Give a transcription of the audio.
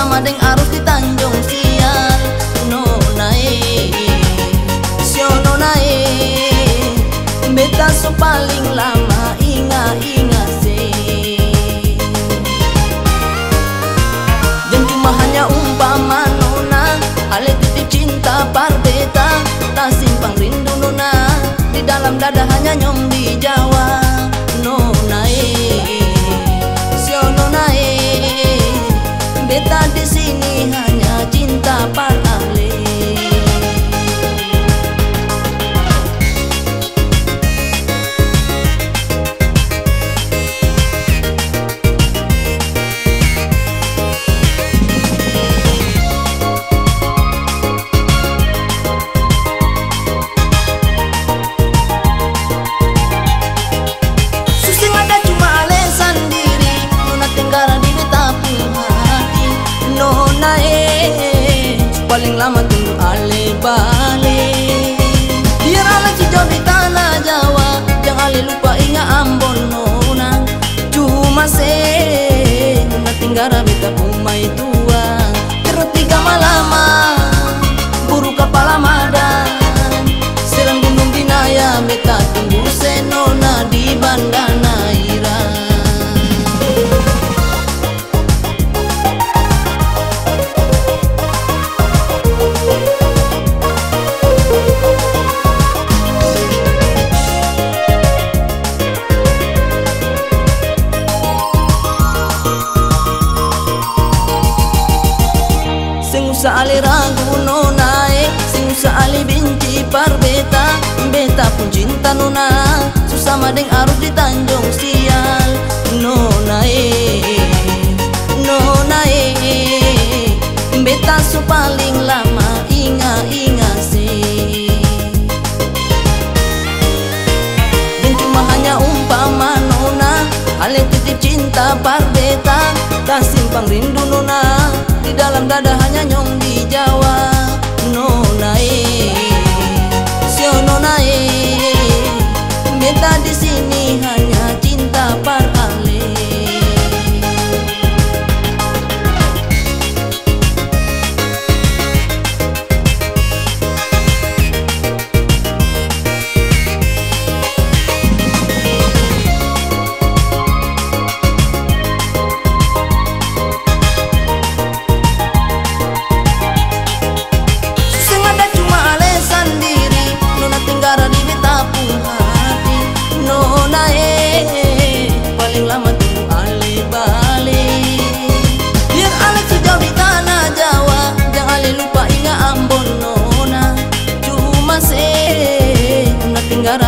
susama deng arus di Tanjung Sial. Nona Nona beta so paling lama inga se. Dan cuma hanya umpama nona, ale titip cinta par beta, tak simpang rindu nona, di dalam dada hanya nyom di Jawa. Nona Nona beta di sini hanya cinta par ale. Paling lama tunggu ale balik. Biar ale sejauh di tanah Jawa, jangan ale lupa ingat Ambon nona. Cuma nona tinggara beta umai tua. Tertiga malama buru kepala madan, serang gunung Binaya beta tunggu senona di Banda Naira. Usah ali ragu nona, sing usah ali benci par beta, beta pun cinta nona, susama deng arus di Tanjung Sial. Nona Nona beta so paling lama inga se. Dan cuma hanya umpama nona, ale titip cinta par beta, tak simpang rindu nona, di dalam dada hanya nyong di Jawa. Nona Nona beta di sini hanya cinta par ale. Paling lama tunggu ale balik. Biar ale sejauh di tanah Jawa, jangan ale lupa ingat Ambon nona. Cuma nona tinggara